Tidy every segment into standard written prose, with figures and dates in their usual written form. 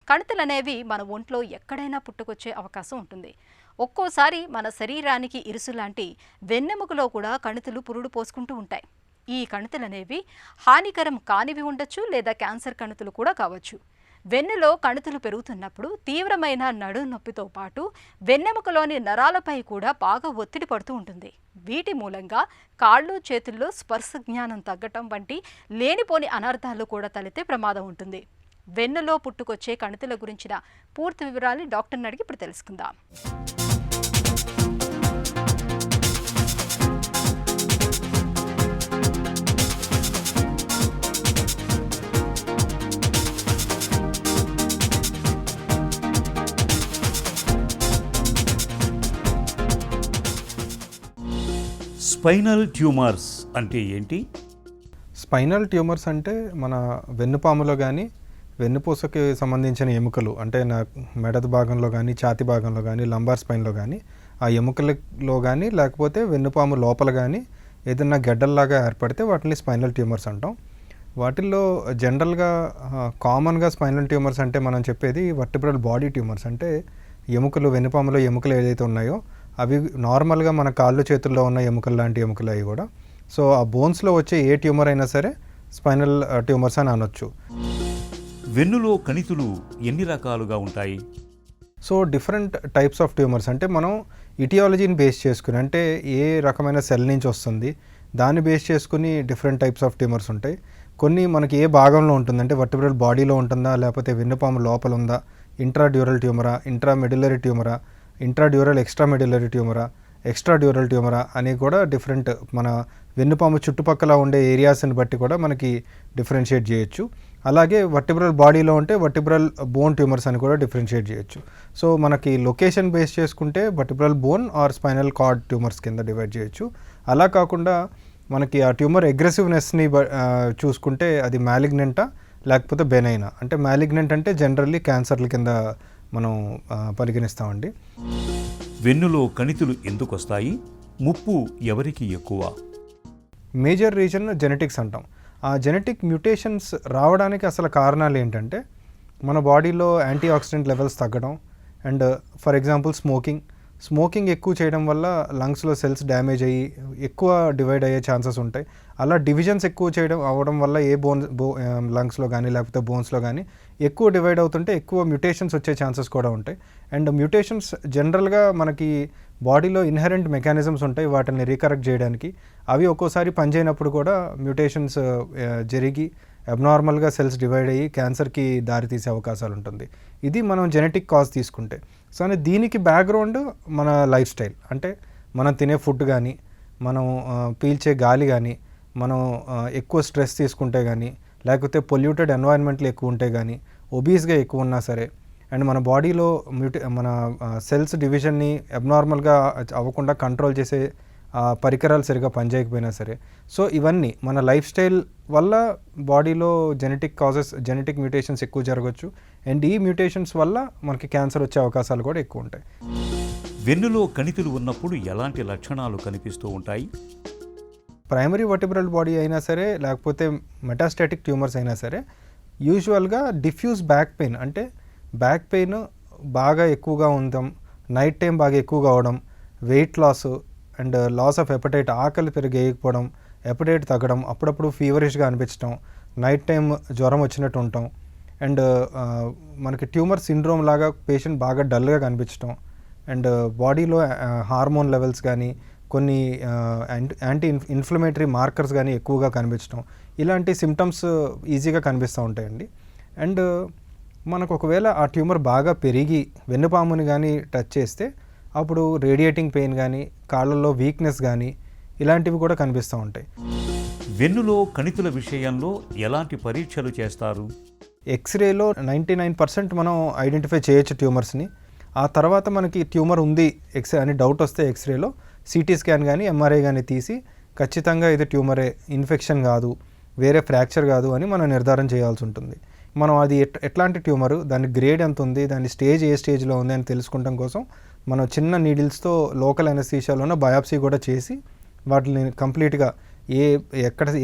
కణితులనేవి మన ఒంట్లో ఎక్కడైనా పుట్టుకొచ్చే అవకాశం ఉంటుంది. ఒక్కోసారి మన శరీరానికి ఇరుసులాంటి వెన్నెముకలో కూడా కణితులు పురుడు పోసుకుంటూ ఉంటాయి. ఈ కణితులనేవి హానికరం కానివి ఉండొచ్చు, లేదా క్యాన్సర్ కణితులు కూడా కావచ్చు. వెన్నులో కణితులు పెరుగుతున్నప్పుడు తీవ్రమైన నడుము నొప్పితో పాటు వెన్నెముకలోని నరాలపై కూడా బాగా ఒత్తిడి పడుతూ ఉంటుంది. వీటి మూలంగా కాళ్ళు చేతుల్లో స్పర్శ జ్ఞానం తగ్గటం వంటి లేనిపోని అనర్థాలు కూడా తలెత్తే ప్రమాదం ఉంటుంది. వెన్నులో పుట్టుకొచ్చే కణితుల గురించిన పూర్తి వివరాలు డాక్టర్ని అడిగి ఇప్పుడు తెలుసుకుందాం. స్పైనల్ ట్యూమర్స్ అంటే ఏంటి? స్పైనల్ ట్యూమర్స్ అంటే మన వెన్నుపాములో కానీ వెన్నుపూసకి సంబంధించిన ఎముకలు అంటే మెడ భాగంలో కానీ ఛాతి భాగంలో కానీ లంబార్ స్పైన్లో కానీ ఆ ఎముకలలో కానీ లేకపోతే వెన్నుపాము లోపల కానీ ఏదైనా గడ్డల్లాగా ఏర్పడితే వాటిని స్పైనల్ ట్యూమర్స్ అంటాం. వాటిల్లో జనరల్గా కామన్గా స్పైనల్ ట్యూమర్స్ అంటే మనం చెప్పేది వర్టిబ్రల్ బాడీ ట్యూమర్స్, అంటే ఎముకలు వెన్నుపాములో ఎముకలు ఏదైతే ఉన్నాయో అవి నార్మల్గా మన కాళ్ళు చేతుల్లో ఉన్న ఎముకలు లాంటి ఎముకలు అవి కూడా. సో ఆ బోన్స్లో వచ్చే ఏ ట్యూమర్ అయినా సరే స్పైనల్ ట్యూమర్స్ అని అనొచ్చు. వెన్నులో కణితులు ఎన్ని రకాలుగా ఉంటాయి? So different types of tumours అంటే మనం ఇటియాలజీని బేస్ చేసుకుని, అంటే ఏ రకమైన సెల్ నుంచి వస్తుంది దాన్ని బేస్ చేసుకుని డిఫరెంట్ టైప్స్ ఆఫ్ ట్యూమర్స్ ఉంటాయి. కొన్ని మనకి ఏ భాగంలో ఉంటుంది, అంటే వర్టిబ్రల్ బాడీలో ఉంటుందా లేకపోతే వెన్నుపాము లోపల ఉందా, ఇంట్రాడ్యూరల్ ట్యూమరా, ఇంట్రామెడ్యులరీ ట్యూమరా, ఇంట్రాడ్యూరల్ ఎక్స్ట్రామెడ్యులరీ ట్యూమరా, ఎక్స్ట్రాడ్యూరల్ ట్యూమరా అని కూడా డిఫరెంట్ మన వెన్నుపాము చుట్టుపక్కల ఉండే ఏరియాస్ని బట్టి కూడా మనకి డిఫరెన్షియేట్ చేయొచ్చు. అలాగే వర్టిబ్రల్ బాడీలో ఉంటే వర్టిబ్రల్ బోన్ ట్యూమర్స్ అని కూడా డిఫరెన్షియేట్ చేయొచ్చు. సో మనకి లొకేషన్ బేస్ చేసుకుంటే vertebral bone or spinal cord tumours కింద డివైడ్ చేయొచ్చు. అలా కాకుండా మనకి ఆ ట్యూమర్ అగ్రెసివ్నెస్ని చూసుకుంటే అది మ్యాలిగ్నెంటా లేకపోతే బెనైనా. అంటే మ్యాలిగ్నెంట్ అంటే జనరల్లీ క్యాన్సర్ల కింద మనం పరిగణిస్తామండి. వెన్నులో కణితులు ఎందుకు వస్తాయి? ముప్పు ఎవరికి ఎక్కువ? మేజర్ రీజన్ జెనెటిక్స్ అంటాం. ఆ జెనెటిక్ మ్యూటేషన్స్ రావడానికి అసలు కారణాలు ఏంటంటే మన బాడీలో యాంటీ ఆక్సిడెంట్ లెవెల్స్ తగ్గడం అండ్ ఫర్ ఎగ్జాంపుల్ స్మోకింగ్ ఎక్కువ చేయడం వల్ల లంగ్స్లో సెల్స్ డ్యామేజ్ అయ్యి ఎక్కువ డివైడ్ అయ్యే ఛాన్సెస్ ఉంటాయి. అలా డివిజన్స్ ఎక్కువ అవ్వడం వల్ల ఏ లంగ్స్లో కానీ లేకపోతే బోన్స్లో కానీ ఎక్కువ డివైడ్ అవుతుంటే ఎక్కువ మ్యూటేషన్స్ వచ్చే ఛాన్సెస్ కూడా ఉంటాయి. అండ్ మ్యూటేషన్స్ జనరల్గా మనకి బాడీలో ఇన్హెరెంట్ మెకానిజమ్స్ ఉంటాయి వాటిని రీకరెక్ట్ చేయడానికి. అవి ఒక్కోసారి పనిచేయనప్పుడు కూడా మ్యూటేషన్స్ జరిగి అబ్నార్మల్గా సెల్స్ డివైడ్ అయ్యి క్యాన్సర్కి దారితీసే అవకాశాలు ఉంటుంది. ఇది మనం జెనెటిక్ కాజ్ తీసుకుంటే. సో అని దీనికి బ్యాక్గ్రౌండ్ మన లైఫ్ స్టైల్, అంటే మనం తినే ఫుడ్ కానీ మనం పీల్చే గాలి కానీ మనం ఎక్కువ స్ట్రెస్ తీసుకుంటే కానీ లేకపోతే పొల్యూటెడ్ ఎన్వైరన్మెంట్లు ఎక్కువ ఉంటే కానీ ఒబీస్గా ఎక్కువ ఉన్నా సరే అండ్ మన బాడీలో మన సెల్స్ డివిజన్ని అబ్నార్మల్గా అవ్వకుండా కంట్రోల్ చేసే పరికరాలు సరిగా పనిచేయకపోయినా సరే, సో ఇవన్నీ మన లైఫ్ స్టైల్ వల్ల బాడీలో జెనెటిక్ మ్యూటేషన్స్ ఎక్కువ జరగవచ్చు. అండ్ ఈ మ్యూటేషన్స్ వల్ల మనకి క్యాన్సర్ వచ్చే అవకాశాలు కూడా ఎక్కువ ఉంటాయి. వెన్నులో కణితులు ఉన్నప్పుడు ఎలాంటి లక్షణాలు కనిపిస్తూ ఉంటాయి? ప్రైమరీ వర్టిబ్రల్ బాడీ అయినా సరే లేకపోతే మెటాస్టాటిక్ ట్యూమర్స్ అయినా సరే యూజువల్గా డిఫ్యూజ్ బ్యాక్ పెయిన్, అంటే బ్యాక్ పెయిన్ బాగా ఎక్కువగా ఉండడం, నైట్ టైం బాగా ఎక్కువగా అవడం, weight loss and loss of appetite, ఆకలి పెరిగేయకపోవడం, ఎపటైట్ తగ్గడం, అప్పుడప్పుడు ఫీవరిష్గా అనిపించడం, నైట్ టైం జ్వరం వచ్చినట్టు ఉండటం అండ్ మనకి ట్యూమర్ సిండ్రోమ్ లాగా పేషెంట్ బాగా డల్గా కనిపించడం అండ్ బాడీలో హార్మోన్ లెవెల్స్ కానీ కొన్ని యాంటీ ఇన్ఫ్లమేటరీ మార్కర్స్ కానీ ఎక్కువగా కనిపించడం, ఇలాంటి సిమ్టమ్స్ ఈజీగా కనిపిస్తూ ఉంటాయండి. అండ్ మనకు ఒకవేళ ఆ ట్యూమర్ బాగా పెరిగి వెన్నుపాముని కానీ టచ్ చేస్తే అప్పుడు రేడియేటింగ్ పెయిన్ కానీ కాళ్ళల్లో వీక్నెస్ కానీ ఇలాంటివి కూడా కనిపిస్తూ ఉంటాయి. వెన్నులో కణితుల విషయంలో ఎలాంటి పరీక్షలు చేస్తారు? ఎక్స్రేలో 99% మనం ఐడెంటిఫై చేయొచ్చు ట్యూమర్స్ని. ఆ తర్వాత మనకి ట్యూమర్ ఉంది అని డౌట్ వస్తే ఎక్స్రేలో సిటీ స్కాన్ కానీ ఎంఆర్ఐ కానీ తీసి ఖచ్చితంగా ఇది ట్యూమరే, ఇన్ఫెక్షన్ కాదు, వేరే ఫ్రాక్చర్ కాదు అని మనం నిర్ధారణ చేయాల్సి ఉంటుంది. మనం అది ఎట్లాంటి ట్యూమరు, దాని గ్రేడ్ ఎంత ఉంది, దాని స్టేజ్ ఏ స్టేజ్లో ఉంది అని తెలుసుకోవడం కోసం మనం చిన్న నీడిల్స్తో లోకల్ అనెస్థీషియాలోనే బయాప్సీ కూడా చేసి వాటిని కంప్లీట్గా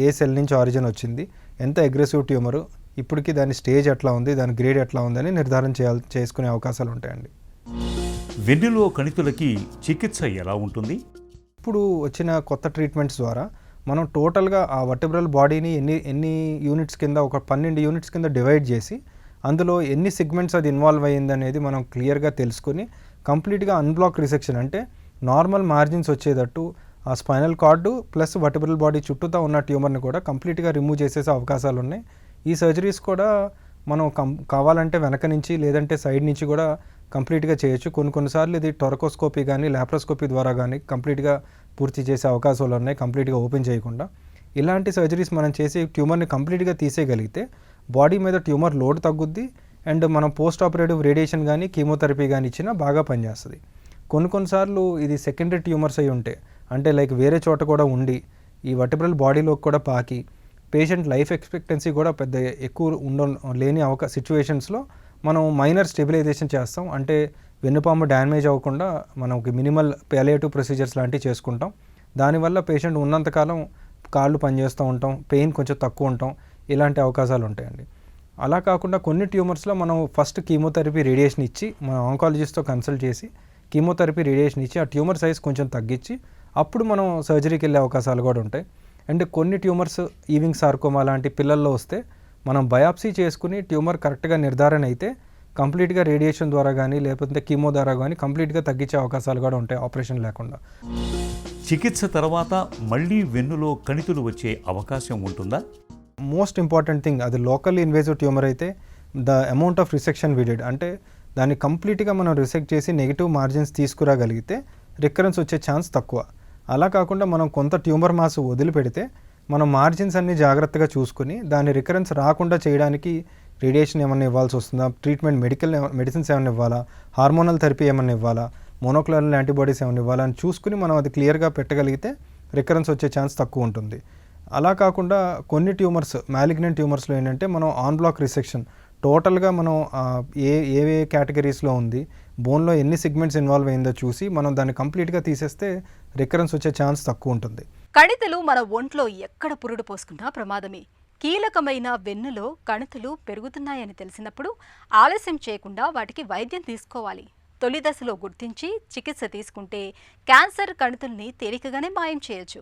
ఏ సెల్ నుంచి ఆరిజిన్ వచ్చింది, ఎంత అగ్రెసివ్ ట్యూమరు, ఇప్పటికి దాని స్టేజ్ ఎట్లా ఉంది, దాని గ్రేడ్ ఎట్లా ఉందని నిర్ధారణ చేసుకునే అవకాశాలు ఉంటాయండి. వెన్నులో కణితులకి చికిత్స ఎలా ఉంటుంది? ఇప్పుడు వచ్చిన కొత్త ట్రీట్మెంట్స్ ద్వారా మనం టోటల్గా ఆ వర్టెబ్రల్ బాడీని ఎన్ని యూనిట్స్ కింద, ఒక 12 యూనిట్స్ కింద డివైడ్ చేసి అందులో ఎన్ని సెగ్మెంట్స్ అది ఇన్వాల్వ్ అయ్యింది అనేది మనం క్లియర్గా తెలుసుకుని కంప్లీట్గా అన్బ్లాక్ రిసెక్షన్, అంటే నార్మల్ మార్జిన్స్ వచ్చేటట్టు ఆ spinal card plus vertebral body చుట్టూతా ఉన్న ట్యూమర్ని కూడా కంప్లీట్గా రిమూవ్ చేసేసే అవకాశాలు ఉన్నాయి. ఈ సర్జరీస్ కూడా మనం కావాలంటే వెనక నుంచి లేదంటే సైడ్ నుంచి కూడా కంప్లీట్గా చేయొచ్చు. కొన్నిసార్లు ఇది టొరకోస్కోపీ కానీ లాప్రోస్కోపీ ద్వారా కానీ కంప్లీట్గా పూర్తి చేసే అవకాశాలు ఉన్నాయి, కంప్లీట్గా ఓపెన్ చేయకుండా. ఇలాంటి సర్జరీస్ మనం చేసి ట్యూమర్ని కంప్లీట్గా తీసేయగలిగితే బాడీ మీద ట్యూమర్ లోడ్ తగ్గుద్ది అండ్ మనం పోస్ట్ ఆపరేటివ్ రేడియేషన్ కానీ కీమోథెరపీ కానీ ఇచ్చినా బాగా పనిచేస్తుంది. కొన్నిసార్లు ఇది సెకండరీ ట్యూమర్స్ అయి ఉంటే, అంటే లైక్ వేరే చోట కూడా ఉండి ఈ వర్టెబ్రల్ బాడీలోకి కూడా పాకి పేషెంట్ లైఫ్ ఎక్స్పెక్టెన్సీ కూడా పెద్ద ఎక్కువ లేని సిచ్యువేషన్స్లో మనం మైనర్ స్టెబిలైజేషన్ చేస్తాం. అంటే వెన్నుపాము డ్యామేజ్ అవ్వకుండా మనం మినిమల్ పాలియేటివ్ ప్రొసీజర్స్ లాంటివి చేసుకుంటాం. దానివల్ల పేషెంట్ ఉన్నంతకాలం కాళ్ళు పనిచేస్తూ ఉంటాం, పెయిన్ కొంచెం తక్కువ ఉంటాం, ఇలాంటి అవకాశాలు ఉంటాయండి. అలా కాకుండా కొన్ని ట్యూమర్స్లో మనం ఫస్ట్ కీమోథెరపీ రేడియేషన్ ఇచ్చి మన ఆంకాలజిస్ట్తో కన్సల్ట్ చేసి కీమోథెరపీ రేడియేషన్ ఇచ్చి ఆ ట్యూమర్ సైజ్ కొంచెం తగ్గించి అప్పుడు మనం సర్జరీకి వెళ్ళే అవకాశాలు కూడా ఉంటాయి. అండ్ కొన్ని ట్యూమర్స్ ఈవింగ్ సార్కోమా లాంటి పిల్లల్లో వస్తే మనం బయాప్సీ చేసుకుని ట్యూమర్ కరెక్ట్గా నిర్ధారణ అయితే కంప్లీట్గా రేడియేషన్ ద్వారా కానీ లేకపోతే కీమో ద్వారా కానీ కంప్లీట్గా తగ్గించే అవకాశాలు కూడా ఉంటాయి ఆపరేషన్ లేకుండా. చికిత్స తర్వాత మళ్ళీ వెన్నులో కణితులు వచ్చే అవకాశం ఉంటుందా? మోస్ట్ ఇంపార్టెంట్ థింగ్, అది లోకల్ ఇన్వేజివ్ ట్యూమర్ అయితే ద అమౌంట్ ఆఫ్ రిసెక్షన్ విడెడ్, అంటే దాన్ని కంప్లీట్గా మనం రిసెక్ట్ చేసి నెగిటివ్ మార్జిన్స్ తీసుకురాగలిగితే రికరెన్స్ వచ్చే ఛాన్స్ తక్కువ. అలా కాకుండా మనం కొంత ట్యూమర్ మాస్ వదిలిపెడితే మనం మార్జిన్స్ అన్ని జాగ్రత్తగా చూసుకుని దాని రికరెన్స్ రాకుండా చేయడానికి రేడియేషన్ ఏమన్నా ఇవ్వాల్సి వస్తుందా, ట్రీట్మెంట్ మెడిసిన్స్ ఏమైనా ఇవ్వాలా, హార్మోనల్ థెరపీ ఏమన్నా ఇవ్వాలా, మోనోక్లోనల్ యాంటీబాడీస్ ఏమైనా ఇవ్వాలా అని చూసుకుని మనం అది క్లియర్గా పెట్టగలిగితే రికరెన్స్ వచ్చే ఛాన్స్ తక్కువ ఉంటుంది. అలా కాకుండా కొన్ని ట్యూమర్స్, మ్యాలిగ్నెంట్ ట్యూమర్స్లో ఏంటంటే మనం ఆన్ బ్లాక్ రిసెక్షన్ టోటల్గా మనం ఏ కేటగిరీస్లో ఉంది, బోన్లో ఎన్ని సెగ్మెంట్స్ ఇన్వాల్వ్ అయిందో చూసి మనం దాన్ని కంప్లీట్గా తీసేస్తే రికరెన్స్ వచ్చే ఛాన్స్ తక్కువ ఉంటుంది. కణితులు మన ఒంట్లో ఎక్కడ పురుడు పోసుకున్నా ప్రమాదమే. కీలకమైన వెన్నులో కణితులు పెరుగుతున్నాయని తెలిసినప్పుడు ఆలస్యం చేయకుండా వాటికి వైద్యం తీసుకోవాలి. తొలి దశలో గుర్తించి చికిత్స తీసుకుంటే క్యాన్సర్ కణితుల్ని తేలికగానే మాయం చేయొచ్చు.